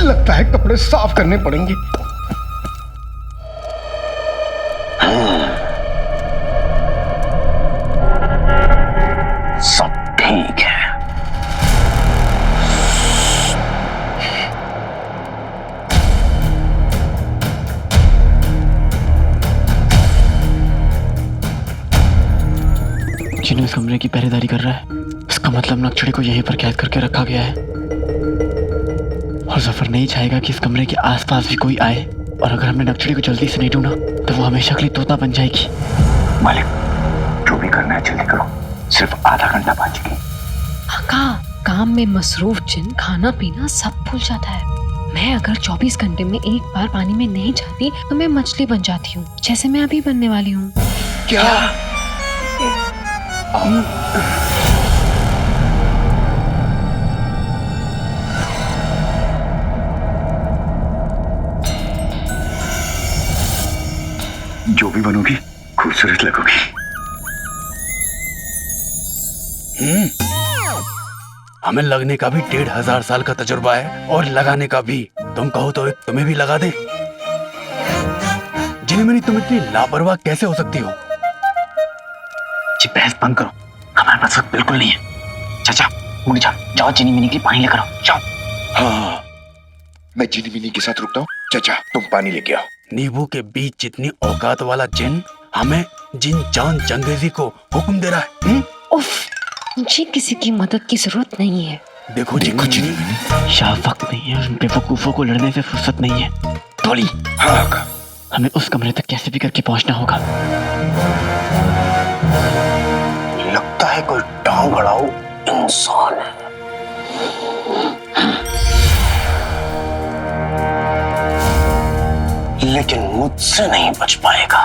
लगता है कपड़े साफ करने पड़ेंगे। सब ठीक है। जिन्हों इस कमरे की पहरेदारी कर रहा है, इसका मतलब नक्शड़े को यहीं पर कैद करके रखा गया है और जफर नहीं चाहेगा कि इस कमरे के आसपास भी कोई आए। और अगर हमने नक्शड़े को जल्दी से नहीं ढूंढा तो वो हमेशा के लिए तोता बन जाएगी। मालिक, जो भी करना है जल्दी करो, सिर्फ आधा घंटा बाकी है। आका, काम में मसरूफ जिन खाना पीना सब भूल जाता है। मैं अगर 24 घंटे में एक बार पानी में नहीं जाती तो मैं मछली बन जाती हूँ, जैसे मैं अभी बनने वाली हूँ। क्या? जो भी बनोगी खूबसूरत लगोगी। हमें लगने का भी 1500 साल का तजुर्बा है और लगाने का भी। तुम कहो तो एक तुम्हें भी लगा दे। जिनमिनी, तुम इतनी लापरवाह कैसे हो सकती हो? जी बहस बंद करो, हमारे पास वक्त बिल्कुल नहीं है। चाचा मुड़ जाओ, जाओ जिनी मिनी के लिए पानी लेकर आओ, जाओ। हाँ, मैं जिनी मिनी के साथ रुकता हूँ। चाचा तुम पानी लेके आओ। नींबू के बीच जितनी औकात वाला जिन हमें जिन जान चंगेजी को हुक्म दे रहा है। उफ, मुझे किसी की मदद की जरूरत नहीं है। देखो जिनी मिनी, शाह वक्त नहीं है और उन बेवकूफों को लड़ने से फुर्सत नहीं है। थोड़ी हाँ, हमें उस कमरे तक कैसे भी करके पहुंचना होगा। लगता है कोई टांग अड़ाऊ इंसान है। लेकिन मुझसे नहीं बच पाएगा।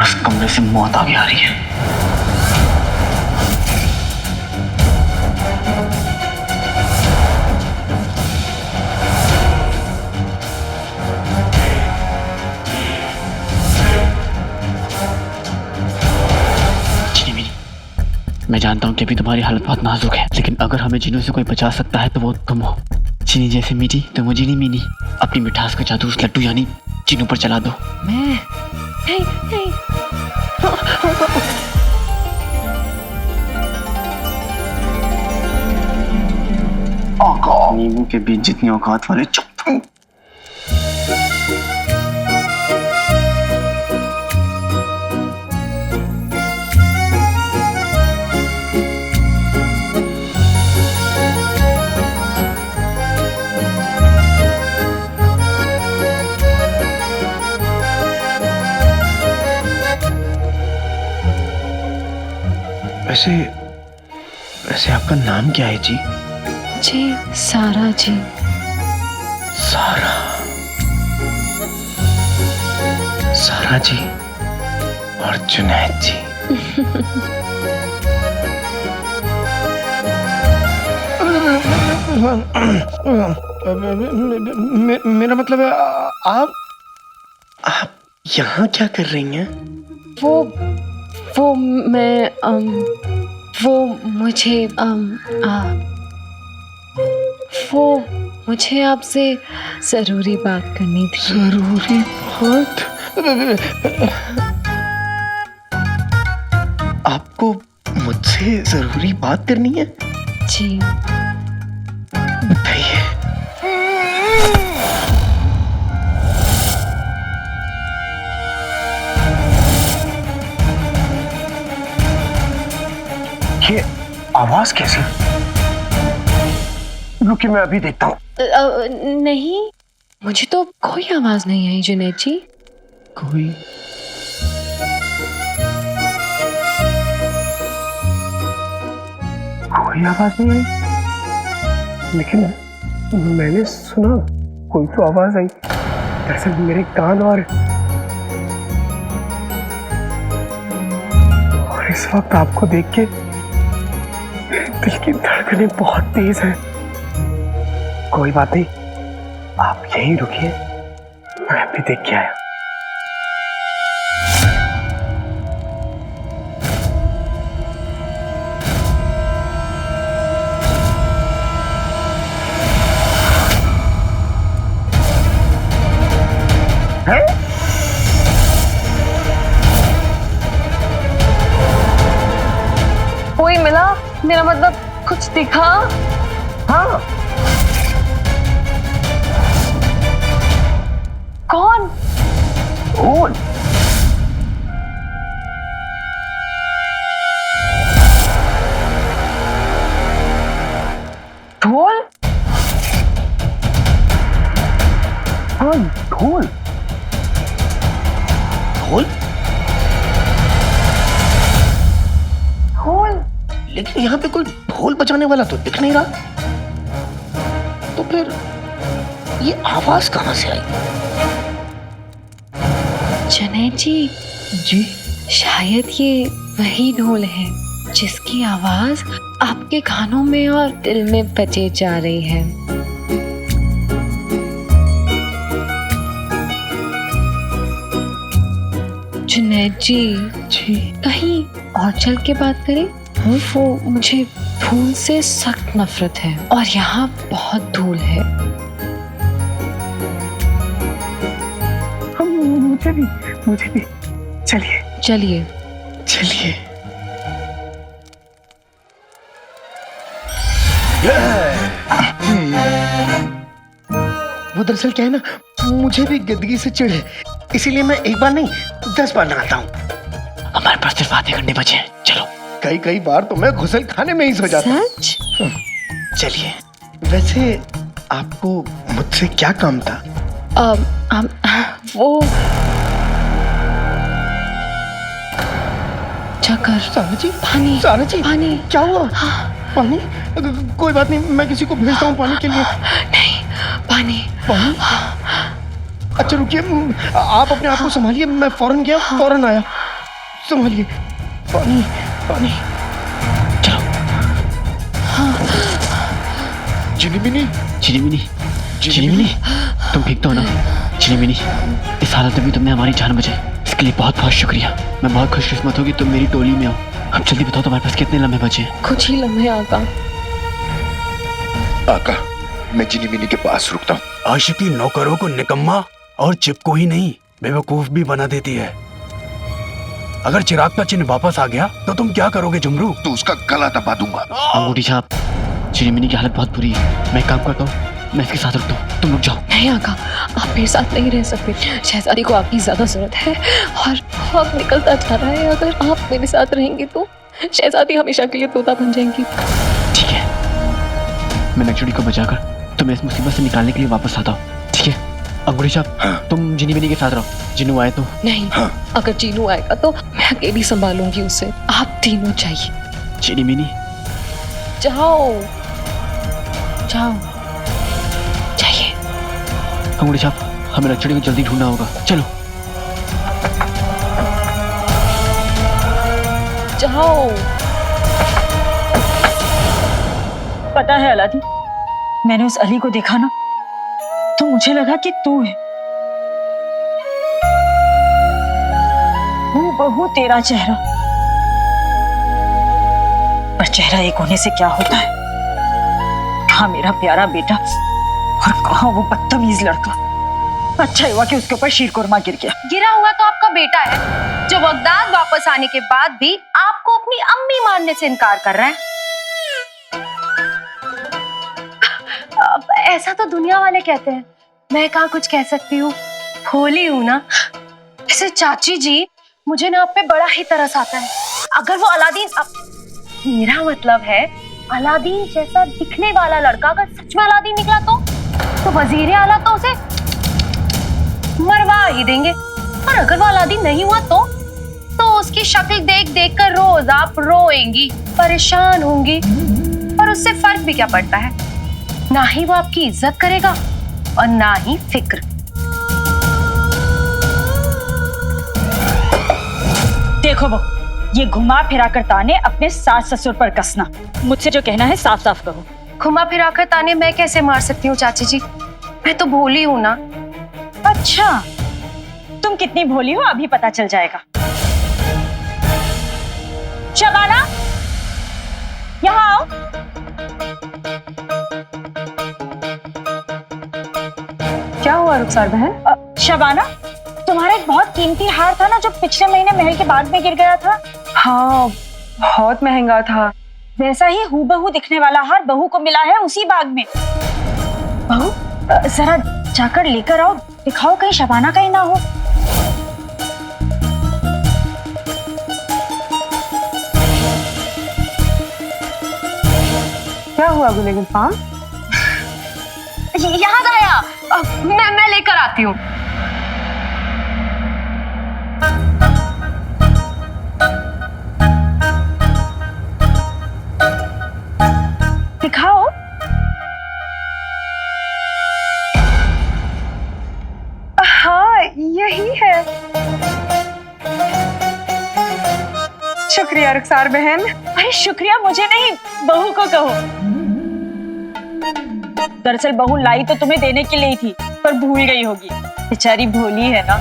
इस कमरे से मौत आगे आ रही है। मैं जानता हूँ कि अभी तुम्हारी हालत बहुत नाजुक है, लेकिन अगर हमें जिनों से कोई बचा सकता है तो वो तुम हो। चीनी जैसे मीठी तुम हो जिनी मिनी। अपनी मिठास का जादू उस लड्डू यानी जिनों पर चला दो। मैं नहीं, नहीं। नींबू के बीच जितनी औकात वाले चुप। वैसे आपका नाम क्या है जी? जी सारा जी। सारा जी और जुनैद जी। मेरा मतलब है आप यहाँ क्या कर रही हैं? वो मैं वो मुझे वो मुझे आपसे जरूरी बात करनी थी। जरूरी बात? आपको मुझसे जरूरी बात करनी है? जी बताइए। ये आवाज कैसी? रुकिए मैं अभी देखता हूँ। नहीं, मुझे तो कोई आवाज नहीं आई जुनैद जी। कोई आवाज नहीं आई, लेकिन मैंने सुना कोई तो आवाज आई। दरअसल मेरे कान और इस वक्त आपको देख के दिल की धड़कनें बहुत तेज हैं। कोई बात नहीं, आप यहीं रुकिए, मैं अभी देख के आया। कोई मिला? मेरा मतलब कुछ दिखा? हाँ, कौन? ढोल। ढोल? हाँ, ढोल। ढोल? ढोल? लेकिन यहाँ पे कोई ढोल बजाने वाला तो दिख नहीं रहा। तो फिर ये आवाज कहाँ से आई? जुनैद जी, जी शायद ये वही ढोल है जिसकी आवाज आपके कानों में और दिल में बजे जा रही है। जुनैद जी, जी कहीं और चल के बात करें? वो मुझे धूल से सख्त नफरत है और यहाँ बहुत धूल है। मुझे भी। चलिए चलिए। चलिए। वो दरअसल क्या है ना, मुझे भी गंदगी से चिढ़ है, इसीलिए मैं एक बार नहीं 10 बार नहाता हूँ। हमारे पास सिर्फ आधे घंटे बचे हैं, चलो। कई बार तो मैं घुसल खाने में ही सो जाता हूँ। सच? चलिए। वैसे आपको मुझसे क्या काम था? वो चक्कर। सारा जी, पानी। सारा जी, पानी। क्या हुआ? हाँ। पानी? कोई बात नहीं, मैं किसी को भेजता हूँ पानी के लिए। नहीं, पानी। पानी? अच्छा रुकिए, आप अपने आप को संभालिए, मैं फौरन गया, फौरन आया। संभालिए। पानी, पानी। चलो। झिनिमिनी, झिनिमिनी, झिनिमिनी, तुम ठीक तो हो ना? झिनिमिनी, इस हालत में भी तुमने हमारी जान बचाई, इसके लिए बहुत बहुत शुक्रिया। मैं बहुत खुशकिस्मत हूँ कि तुम मेरी टोली में हो। अब जल्दी बताओ तुम्हारे पास कितने लम्हे बचे हैं? कुछ ही लम्हे आका। आका, मैं झिनिमिनी के पास रुकता हूँ। आशिकी नौकरों को निकम्मा और चिपको ही नहीं बेवकूफ भी बना देती है। अगर चिराग का चिन्ह वापस आ गया तो तुम क्या करोगे झुमरू? तो उसका गला दबा दूंगा। अंगूठी छाप, झिनिमिनी की हालत बहुत बुरी है। मैं एक काम करता हूँ, मैं इसके साथ रुकता हूँ, तुम रुक जाओ। नहीं आका, आप मेरे साथ नहीं रह सकते। शहजादी को आपकी ज्यादा जरूरत है और वक्त निकलता जा रहा है। अगर आप मेरे साथ रहेंगे तो शहजादी हमेशा के लिए तोता बन जाएंगी। ठीक है, मैं नक्शड़ी को बचाकर तुम्हें इस मुसीबत से निकालने के लिए वापस आता हूँ। ठीक है अंगूठी छाप, हाँ। तुम झिनिमिनी के साथ रहो। जिन्नू आए तो? नहीं, हाँ। अगर जीनू आएगा तो मैं अकेली संभालूंगी उसे। आप तीनों चाहिए। झिनिमिनी, जाओ जाओ, चाहिए। अंगूठी छाप, हमें नक्शड़ी को जल्दी ढूंढना होगा, चलो। जाओ। पता है अलादीन, मैंने उस अली को देखा ना तो मुझे लगा कि तू है। हूबहू तेरा चेहरा, पर चेहरा एक होने से क्या होता है? कहाँ मेरा प्यारा बेटा और कहाँ वो बदतमीज लड़का। अच्छा हुआ कि उसके ऊपर शीरकुरमा गिर गया। गिरा हुआ तो आपका बेटा है जो बगदाद वापस आने के बाद भी आपको अपनी अम्मी मानने से इनकार कर रहा है। अब ऐसा तो दुनिया वाले कहते हैं, मैं कहाँ कुछ कह सकती हूँ, भोली हूँ ना। वैसे चाची जी, मुझे ना आप पे बड़ा ही तरस आता है। अगर वो अलादीन, मेरा मतलब है अलादीन जैसा दिखने वाला लड़का अगर सच में अलादीन निकला तो वजीर आला तो उसे मरवा ही देंगे। और अगर वो अलादीन नहीं हुआ तो उसकी शक्ल देख देख कर रोज आप रोएंगी, परेशान होंगी। और उससे फर्क भी क्या पड़ता है? ना ही वो आपकी इज्जत करेगा और ना ही फिक्र। देखो वो, ये घुमा फिरा कर ताने अपने सास ससुर पर कसना। मुझसे जो कहना है साफ साफ कहो। घुमा फिरा कर ताने मैं कैसे मार सकती हूँ चाची जी? मैं तो भोली हूँ ना। अच्छा, तुम कितनी भोली हो अभी पता चल जाएगा। शबाना, यहाँ आओ। क्या हुआ रुखसार बहन? शबाना, तुम्हारा एक बहुत कीमती हार था ना जो पिछले महीने महल के बाग में गिर गया था। हाँ, बहुत महंगा था। वैसा ही हूबहू दिखने वाला हार बहू को मिला है उसी बाग में। बहू जरा जाकर लेकर आओ, दिखाओ कहीं शबाना का ही ना हो। क्या हुआ गुलेगुल पाम? याद आया, मैं लेकर आती हूँ। दिखाओ। हाँ यही है। शुक्रिया रुखसार बहन। अरे शुक्रिया मुझे नहीं, बहू को कहो। दरअसल बहू लाई तो तुम्हें देने के लिए ही थी, पर भूल गई होगी, बेचारी भोली है ना।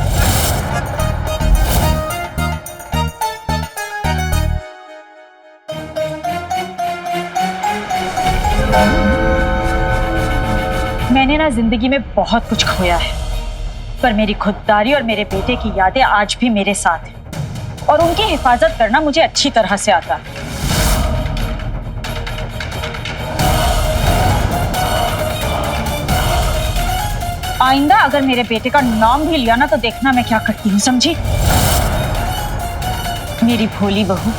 मैंने ना जिंदगी में बहुत कुछ खोया है, पर मेरी खुददारी और मेरे बेटे की यादें आज भी मेरे साथ हैं और उनकी हिफाजत करना मुझे अच्छी तरह से आता है। आइंदा अगर मेरे बेटे का नाम भी लिया ना तो देखना मैं क्या करती हूँ, समझी? मेरी भोली बहू।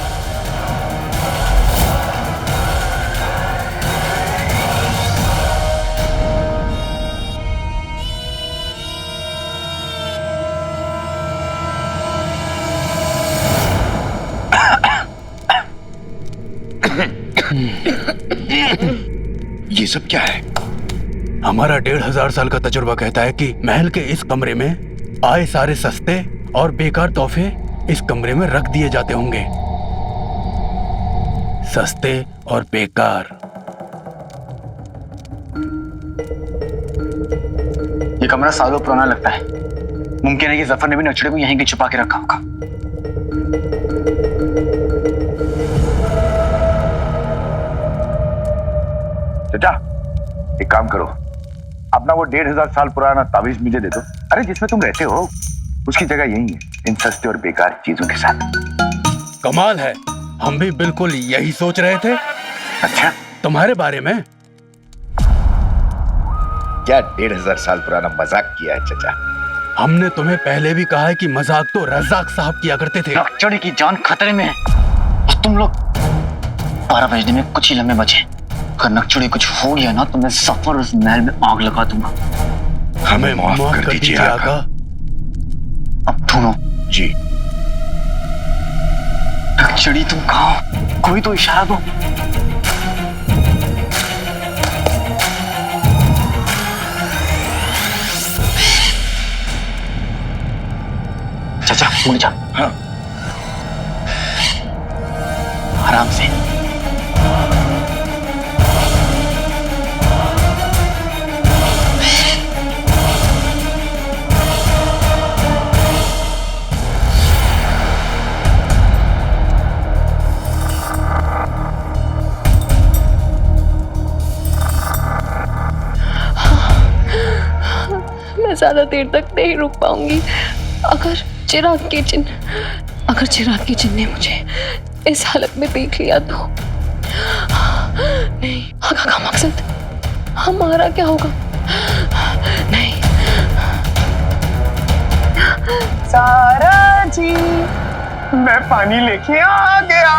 ये सब क्या है? हमारा 1500 साल का तजुर्बा कहता है कि महल के इस कमरे में आए सारे सस्ते और बेकार तोहफे इस कमरे में रख दिए जाते होंगे। सस्ते और बेकार। ये कमरा सालों पुराना लगता है। मुमकिन है कि जफर ने भी नक्शे को यहीं के छुपा के रखा होगा। चाचा, एक काम करो, अपना वो 1500 साल पुराना ताबीज मुझे दे दो। अरे जिसमें तुम रहते हो उसकी जगह यही है, इन सस्ते और बेकार चीजों के साथ। कमाल है, हम भी बिल्कुल यही सोच रहे थे। अच्छा, तुम्हारे बारे में। क्या 1500 साल पुराना मजाक किया है चाचा? हमने तुम्हें पहले भी कहा है कि मजाक तो रज़ाक साहब किया करते थे। नक्चड़ी की जान खतरे में है और तुम लोग 12 बजने में कुछ ही लम्हे बचे। अगर नक्चड़ी कुछ हो गया ना तो मैं सफर उस महल में आग लगा दूंगा। हमें माफ कर दीजिए आका। अब सुनो जी। नक्चड़ी तुम कहाँ हो? कोई तो इशारा दो। चाचा मुड़ जा। हाँ। आराम से। मैं ज्यादा देर तक नहीं रुक पाऊंगी। अगर चिराग के चिन्ह ने मुझे इस हालत में देख लिया तो नहीं, आगा का मकसद हमारा क्या होगा? नहीं। सारा जी, मैं पानी लेके आ गया।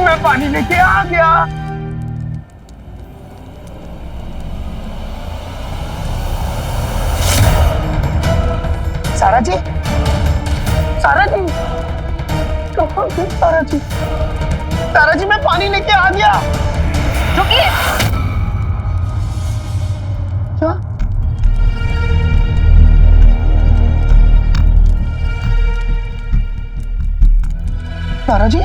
मैं पानी लेके आ गया। सारा जी, सारा जी, कहाँ थे सारा जी? सारा जी, मैं पानी लेके आ गया। रुकिए। सारा जी,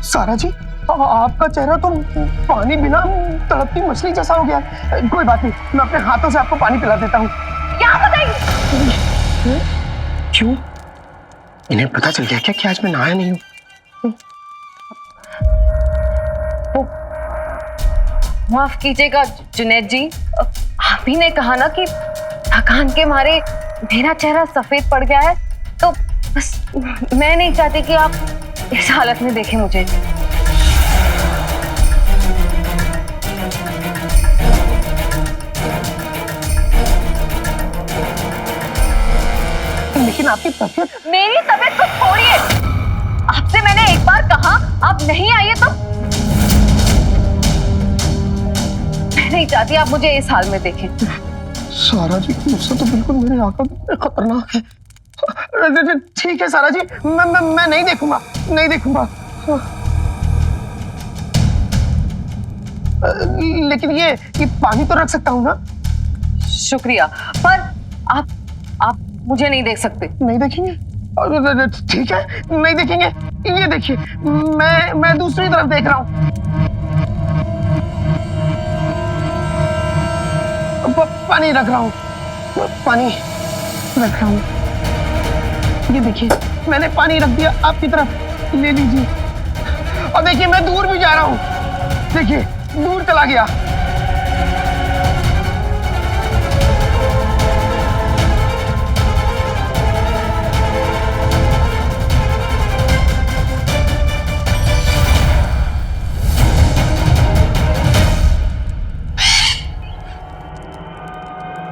सारा जी, आपका चेहरा तो पानी बिना तड़पती मछली जैसा हो गया है। कोई बात नहीं, मैं अपने हाथों से आपको पानी पिला देता हूँ। क्या बताइए? क्यों? इन्हें पता चल गया क्या कि आज मैं नहाया नहीं हूँ? माफ कीजिएगा जुनैद जी, आप ही ने कहा ना कि थकान के मारे मेरा चेहरा सफेद पड़ गया है, तो बस मैं नहीं चाहती कि आप इस हालत में देखें मुझे। लेकिन आपकी तबीयत, मेरी तबीयत को छोड़िए, आपसे मैंने एक बार कहा आप नहीं आइए तो मैं नहीं चाहती आप मुझे इस हाल में देखें। सारा जी, मुझसे तो बिल्कुल मेरे आंखें खतरनाक है। ठीक है सारा जी, मैं नहीं देखूंगा, नहीं देखूंगा। लेकिन ये पानी तो रख सकता हूँ ना? शुक्रिया, पर आप मुझे नहीं देख सकते। नहीं देखेंगे? ठीक है, नहीं देखेंगे। ये देखिए, मैं दूसरी तरफ देख रहा हूँ। पानी रख रहा हूँ, पानी रख रहा हूँ। ये देखिए, मैंने पानी रख दिया आपकी तरफ, ले लीजिए। और देखिए, मैं दूर भी जा रहा हूँ, देखिए दूर चला गया।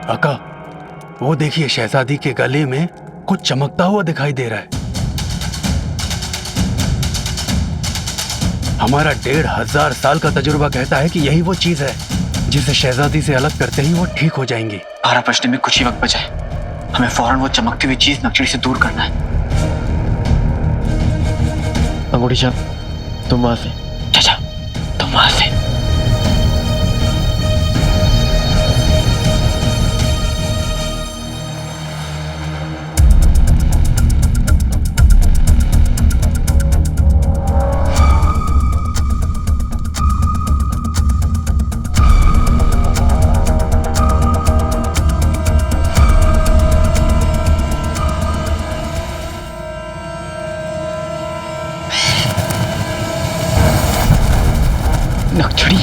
आका, वो देखिए शहजादी के गले में कुछ चमकता हुआ दिखाई दे रहा है। हमारा 1500 साल का तजुर्बा कहता है कि यही वो चीज है जिसे शहजादी से अलग करते ही वो ठीक हो जाएंगी। आरा बचने में कुछ ही वक्त बचा है। हमें फौरन वो चमकती हुई चीज नक्शड़ी से दूर करना है। अंगूठी छाप, तुम वहां से। चाचा, तुम वहां से। नक्शड़ी,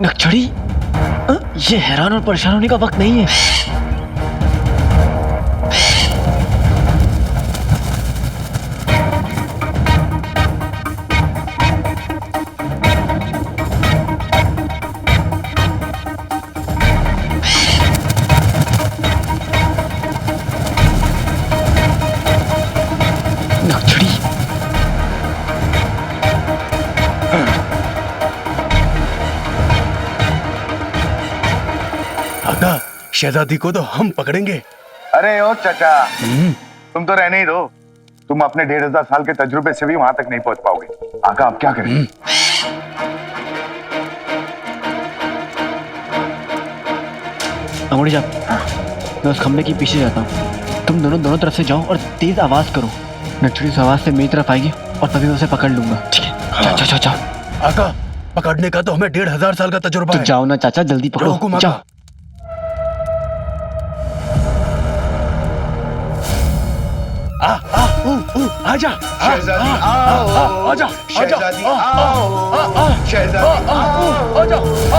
नक्शड़ी, ये हैरान और परेशान होने का वक्त नहीं है। नक्शड़ी, आका, शहजादी को तो हम पकड़ेंगे। अरे ओ चाचा, तुम तो रहने ही दो। तुम अपने 1500 साल के तजुर्बे से भी वहां तक नहीं पहुंच पाओगे। आका, आप क्या करें? अंगूठी छाप, मैं उस खंबे के पीछे जाता हूँ। तुम दोनों तरफ से जाओ और तेज आवाज करो। नक्शड़ी उस आवाज से मेरी तरफ आएगी और तभी मैं उसे पकड़ लूंगा। ठीक है, जाओ जाओ। आका, पकड़ने का तो हमें 1500 साल का तजुर्बा तो है। जाओ ना चाचा, जल्दी जो पकड़ो, हुकुम आका। जाओ। आजा, शहजादी आओ, आजा, शहजादी आओ, शहजादी आओ, आजा,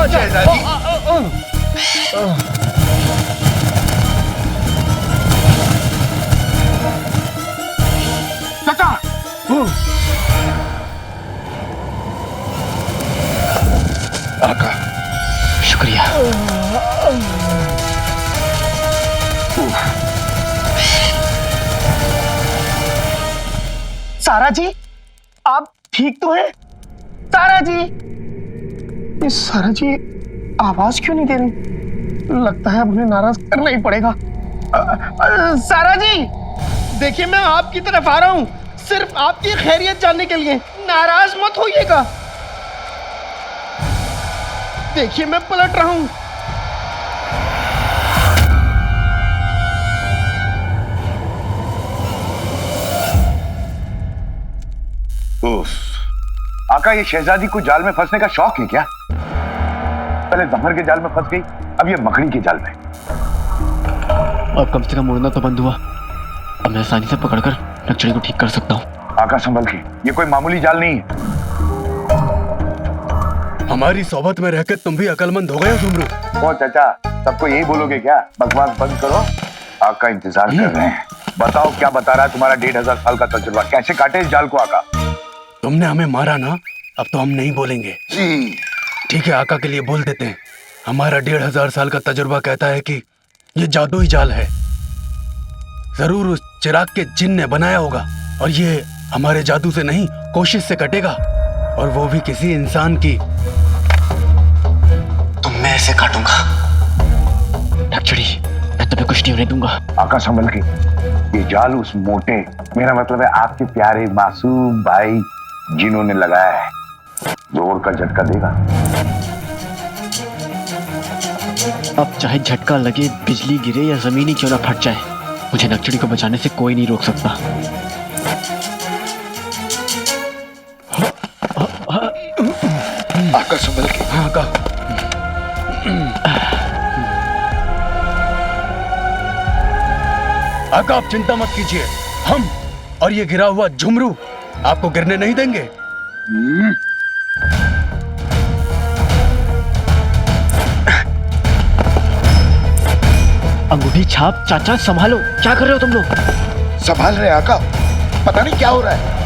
शहजादी। चाचा, आका, शुक्रिया। सारा जी, आप ठीक तो हैं? सारा जी, ये सारा जी आवाज क्यों नहीं दे रही? लगता है अब उन्हें नाराज करना ही पड़ेगा। सारा जी, देखिए मैं आपकी तरफ आ रहा हूँ, सिर्फ आपकी खैरियत जानने के लिए। नाराज मत होइएगा। देखिए मैं पलट रहा हूँ। उफ, आका ये शहजादी को जाल में फंसने का शौक है क्या? पहले जफर के जाल में फंस गई, अब ये मकड़ी के जाल में। अब कम से कम उड़ना तो बंद हुआ। अब मैं आसानी से पकड़कर नक्शड़ी को ठीक कर सकता हूँ। आका संभल के, ये कोई मामूली जाल नहीं है। हमारी सोबत में रहकर तुम भी अकलमंद हो गए हो झुमरू। ओ चाचा, सबको यही बोलोगे क्या? बकवास बंद करो, आका इंतजार कर रहे हैं। बताओ क्या बता रहा है तुम्हारा 1500 साल का तजुर्बा? कैसे काटे इस जाल को आका? तुमने हमें मारा ना, अब तो हम नहीं बोलेंगे। ठीक है, आका के लिए बोल देते हैं। हमारा 1500 साल का तजुर्बा कहता है कि ये जादुई जाल है। जरूर उस चिराग के जिन ने बनाया होगा, और ये हमारे जादू से नहीं, कोशिश से कटेगा, और वो भी किसी इंसान की। तो मैं ऐसे काटूंगा। नक्शड़ी, मैं तुम्हें कुछ नहीं होने दूंगा। आका संभल के, ये जाल उस मोटे, मेरा मतलब है आपके प्यारे मासूम भाई जिन्होंने लगाया है, जोर का झटका देगा। अब चाहे झटका लगे, बिजली गिरे या जमीन ही क्यों ना फट जाए, मुझे नक्शड़ी को बचाने से कोई नहीं रोक सकता। आका संभल के। हाँ आका। आका आप चिंता मत कीजिए, हम और ये गिरा हुआ झुमरू आपको गिरने नहीं देंगे। अंगूठी छाप, चाचा संभालो, क्या कर रहे हो तुम लोग? संभाल रहे आका, पता नहीं क्या हो रहा है।